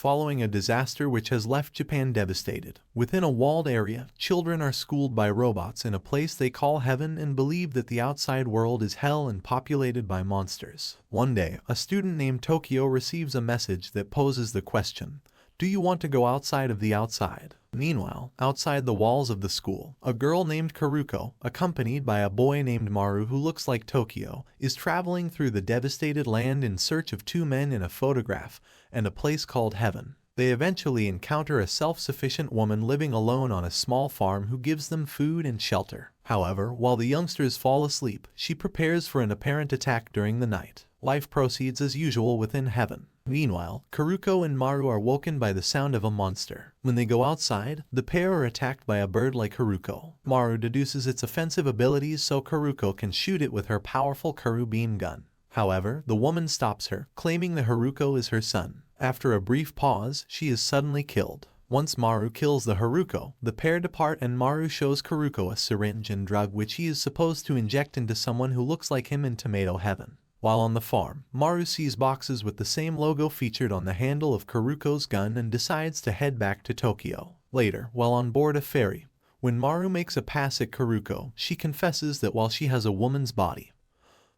following a disaster which has left Japan devastated. Within a walled area, children are schooled by robots in a place they call heaven and believe that the outside world is hell and populated by monsters. One day, a student named Tokyo receives a message that poses the question, do you want to go outside of the outside? Meanwhile, outside the walls of the school, a girl named Karuko, accompanied by a boy named Maru who looks like Tokyo, is traveling through the devastated land in search of two men in a photograph and a place called heaven. They eventually encounter a self-sufficient woman living alone on a small farm who gives them food and shelter. However, while the youngsters fall asleep, she prepares for an apparent attack during the night. Life proceeds as usual within heaven. Meanwhile, Karuko and Maru are woken by the sound of a monster. When they go outside, the pair are attacked by a bird like Karuko. Maru deduces its offensive abilities so Karuko can shoot it with her powerful Karu beam gun. However, the woman stops her, claiming that Haruko is her son. After a brief pause, she is suddenly killed. Once Maru kills the Haruko, the pair depart and Maru shows Karuko a syringe and drug which he is supposed to inject into someone who looks like him in Tomato Heaven. While on the farm, Maru sees boxes with the same logo featured on the handle of Karuko's gun and decides to head back to Tokyo. Later, while on board a ferry, when Maru makes a pass at Karuko, she confesses that while she has a woman's body,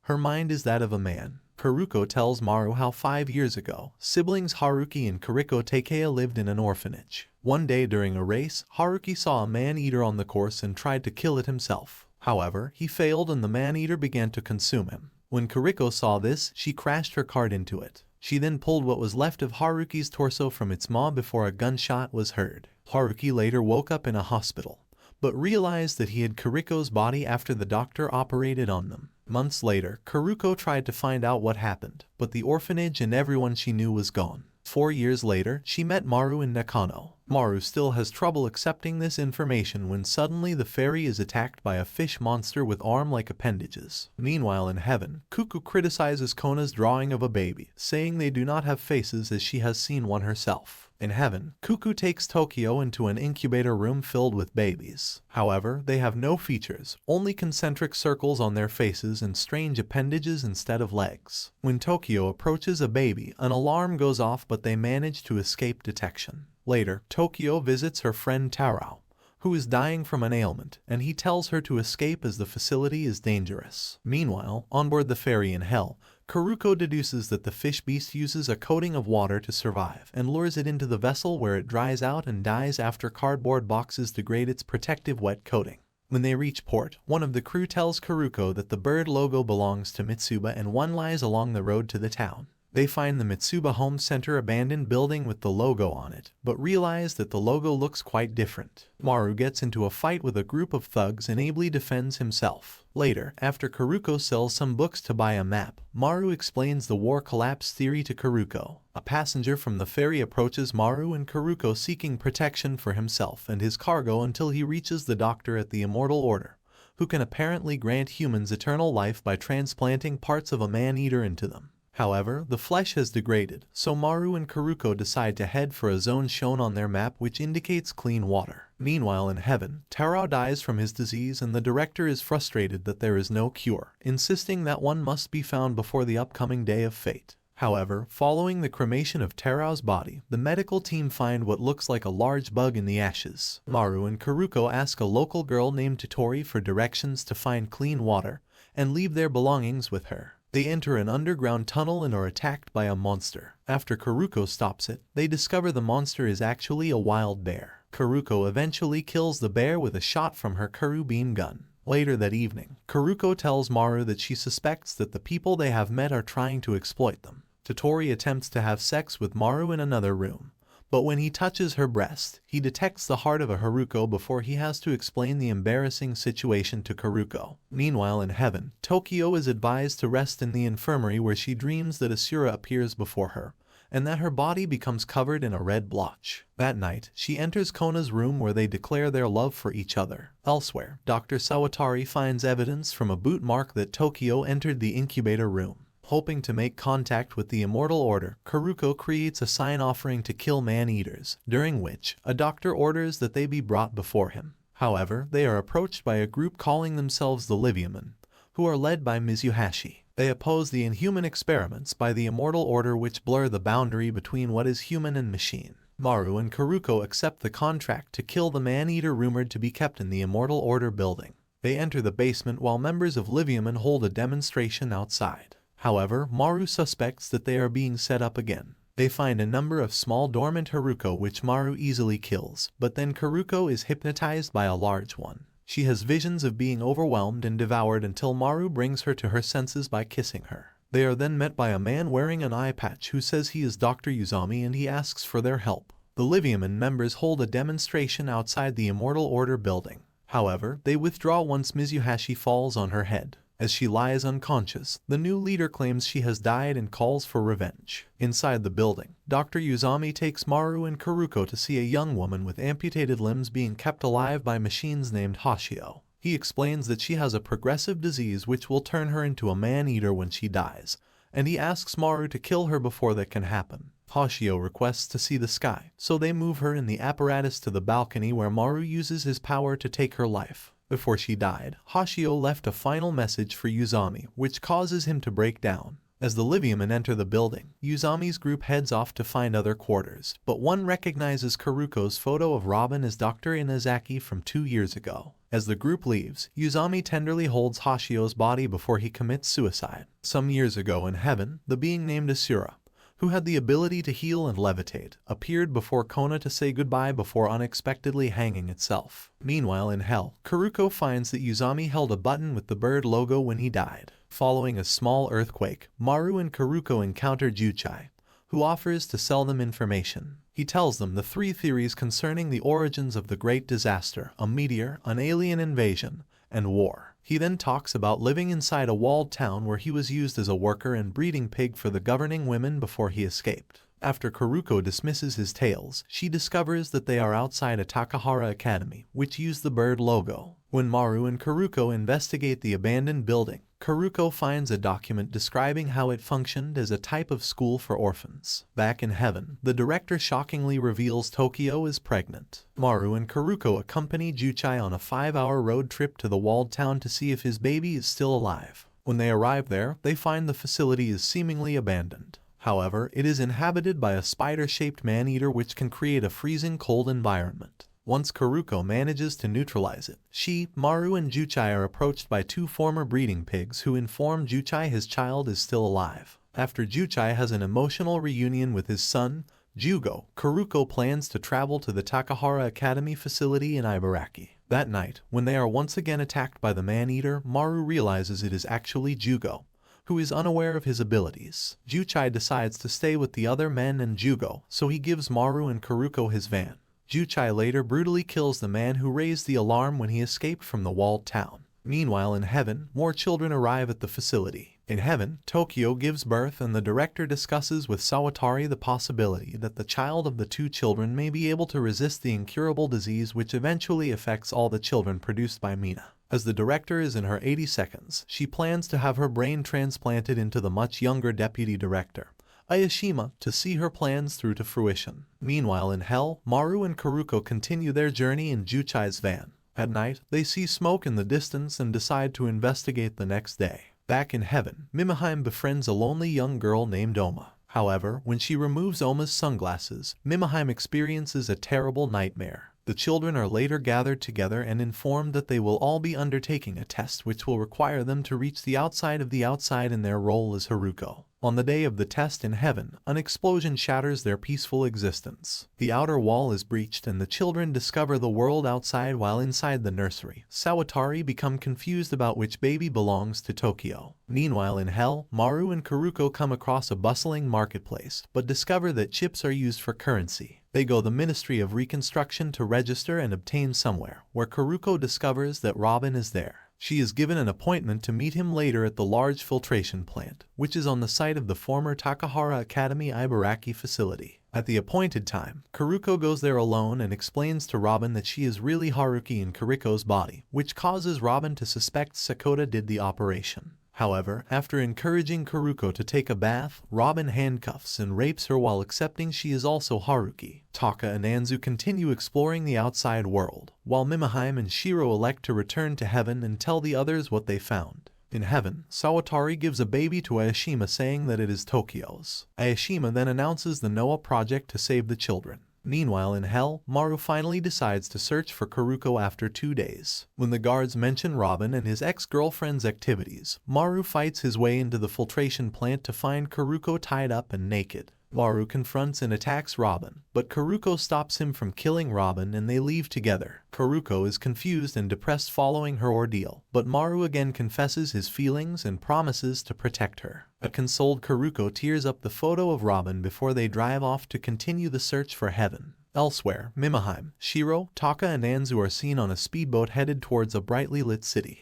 her mind is that of a man. Karuko tells Maru how 5 years ago, siblings Haruki and Kariko Takeya lived in an orphanage. One day during a race, Haruki saw a man-eater on the course and tried to kill it himself. However, he failed and the man-eater began to consume him. When Kariko saw this, she crashed her cart into it. She then pulled what was left of Haruki's torso from its maw before a gunshot was heard. Haruki later woke up in a hospital, but realized that he had Kariko's body after the doctor operated on them. Months later, Karuko tried to find out what happened, but the orphanage and everyone she knew was gone. 4 years later, she met Maru in Nakano. Maru still has trouble accepting this information when suddenly the ferry is attacked by a fish monster with arm-like appendages. Meanwhile in heaven, Kuku criticizes Kona's drawing of a baby, saying they do not have faces as she has seen one herself. In heaven, Kuku takes Tokyo into an incubator room filled with babies. However, they have no features, only concentric circles on their faces and strange appendages instead of legs. When Tokyo approaches a baby, an alarm goes off but they manage to escape detection. Later, Tokyo visits her friend Tarao, who is dying from an ailment, and he tells her to escape as the facility is dangerous. Meanwhile, on board the ferry in hell, Karuko deduces that the fish beast uses a coating of water to survive and lures it into the vessel where it dries out and dies after cardboard boxes degrade its protective wet coating. When they reach port, one of the crew tells Karuko that the bird logo belongs to Mitsuba and one lies along the road to the town. They find the Mitsuba Home Center abandoned building with the logo on it, but realize that the logo looks quite different. Maru gets into a fight with a group of thugs and ably defends himself. Later, after Karuko sells some books to buy a map, Maru explains the war collapse theory to Karuko. A passenger from the ferry approaches Maru and Karuko seeking protection for himself and his cargo until he reaches the doctor at the Immortal Order, who can apparently grant humans eternal life by transplanting parts of a man-eater into them. However, the flesh has degraded, so Maru and Karuko decide to head for a zone shown on their map which indicates clean water. Meanwhile in heaven, Tarao dies from his disease and the director is frustrated that there is no cure, insisting that one must be found before the upcoming day of fate. However, following the cremation of Tarao's body, the medical team find what looks like a large bug in the ashes. Maru and Karuko ask a local girl named Totori for directions to find clean water and leave their belongings with her. They enter an underground tunnel and are attacked by a monster. After Karuko stops it, they discover the monster is actually a wild bear. Karuko eventually kills the bear with a shot from her Karu beam gun. Later that evening, Karuko tells Maru that she suspects that the people they have met are trying to exploit them. Totori attempts to have sex with Maru in another room, but when he touches her breast, he detects the heart of a Haruko before he has to explain the embarrassing situation to Karuko. Meanwhile in heaven, Tokyo is advised to rest in the infirmary where she dreams that Asura appears before her, and that her body becomes covered in a red blotch. That night, she enters Kona's room where they declare their love for each other. Elsewhere, Dr. Sawatari finds evidence from a boot mark that Tokyo entered the incubator room. Hoping to make contact with the Immortal Order, Karuko creates a sign offering to kill man-eaters, during which a doctor orders that they be brought before him. However, they are approached by a group calling themselves the Liviamen, who are led by Mizuhashi. They oppose the inhuman experiments by the immortal order which blur the boundary between what is human and machine. Maru and Kuruko accept the contract to kill the man-eater rumored to be kept in the immortal order building. They enter the basement while members of Liviamen hold a demonstration outside. However, Maru suspects that they are being set up again. They find a number of small dormant Haruko which Maru easily kills, but then Kuruko is hypnotized by a large one. She has visions of being overwhelmed and devoured until Maru brings her to her senses by kissing her. They are then met by a man wearing an eye patch who says he is Dr. Uzami and he asks for their help. The Liviamen members hold a demonstration outside the Immortal Order building. However, they withdraw once Mizuhashi falls on her head. As she lies unconscious, the new leader claims she has died and calls for revenge. Inside the building, Dr. Uzami takes Maru and Kuruko to see a young woman with amputated limbs being kept alive by machines named Hashio. He explains that she has a progressive disease which will turn her into a man-eater when she dies, and he asks Maru to kill her before that can happen. Hashio requests to see the sky, so they move her in the apparatus to the balcony where Maru uses his power to take her life. Before she died, Hashio left a final message for Uzami, which causes him to break down. As the Liviamen enter the building, Uzami's group heads off to find other quarters, but one recognizes Kuruko's photo of Robin as Dr. Inazaki from 2 years ago. As the group leaves, Uzami tenderly holds Hashio's body before he commits suicide. Some years ago in heaven, the being named Asura, who had the ability to heal and levitate, appeared before Kona to say goodbye before unexpectedly hanging itself. Meanwhile in hell, Kuruko finds that Uzami held a button with the bird logo when he died. Following a small earthquake, Maru and Kuruko encounter Juchai, who offers to sell them information. He tells them the 3 theories concerning the origins of the great disaster: a meteor, an alien invasion, and war. He then talks about living inside a walled town where he was used as a worker and breeding pig for the governing women before he escaped. After Kuruko dismisses his tales, she discovers that they are outside a Takahara Academy, which used the bird logo. When Maru and Kuruko investigate the abandoned building, Kuruko finds a document describing how it functioned as a type of school for orphans. Back in heaven, the director shockingly reveals Tokyo is pregnant. Maru and Kuruko accompany Juchai on a 5-hour road trip to the walled town to see if his baby is still alive. When they arrive there, they find the facility is seemingly abandoned. However, it is inhabited by a spider-shaped man-eater which can create a freezing cold environment. Once Kuruko manages to neutralize it, she, Maru, and Juchai are approached by 2 former breeding pigs who inform Juchai his child is still alive. After Juchai has an emotional reunion with his son, Jugo, Kuruko plans to travel to the Takahara Academy facility in Ibaraki. That night, when they are once again attacked by the man-eater, Maru realizes it is actually Jugo, who is unaware of his abilities. Juchai decides to stay with the other men and Jugo, so he gives Maru and Kuruko his van. Juchai later brutally kills the man who raised the alarm when he escaped from the walled town. Meanwhile in heaven, more children arrive at the facility. In heaven, Tokyo gives birth and the director discusses with Sawatari the possibility that the child of the 2 children may be able to resist the incurable disease which eventually affects all the children produced by Mina. As the director is in her 80 seconds, she plans to have her brain transplanted into the much younger deputy director, Ayashima, to see her plans through to fruition. Meanwhile in hell, Maru and Kuruko continue their journey in Juchai's van. At night, they see smoke in the distance and decide to investigate the next day. Back in heaven, Mimiheim befriends a lonely young girl named Oma. However, when she removes Oma's sunglasses, Mimiheim experiences a terrible nightmare. The children are later gathered together and informed that they will all be undertaking a test which will require them to reach the outside of the outside in their role as Haruko. On the day of the test in heaven, an explosion shatters their peaceful existence. The outer wall is breached and the children discover the world outside while inside the nursery. Sawatari become confused about which baby belongs to Tokyo. Meanwhile in hell, Maru and Kuruko come across a bustling marketplace, but discover that chips are used for currency. They go the Ministry of Reconstruction to register and obtain somewhere, where Kuruko discovers that Robin is there. She is given an appointment to meet him later at the large filtration plant, which is on the site of the former Takahara Academy Ibaraki facility. At the appointed time, Kuruko goes there alone and explains to Robin that she is really Haruki in Kuriko's body, which causes Robin to suspect Sakota did the operation. However, after encouraging Kuruko to take a bath, Robin handcuffs and rapes her while accepting she is also Haruki. Taka and Anzu continue exploring the outside world, while Mimiheim and Shiro elect to return to heaven and tell the others what they found. In heaven, Sawatari gives a baby to Aoshima saying that it is Tokyo's. Aoshima then announces the Noah project to save the children. Meanwhile in hell, Maru finally decides to search for Kuruko after 2 days. When the guards mention Robin and his ex-girlfriend's activities, Maru fights his way into the filtration plant to find Kuruko tied up and naked. Maru confronts and attacks Robin, but Kuruko stops him from killing Robin and they leave together. Kuruko is confused and depressed following her ordeal, but Maru again confesses his feelings and promises to protect her. A consoled Kuruko tears up the photo of Robin before they drive off to continue the search for heaven. Elsewhere, Mimahime, Shiro, Taka and Anzu are seen on a speedboat headed towards a brightly lit city.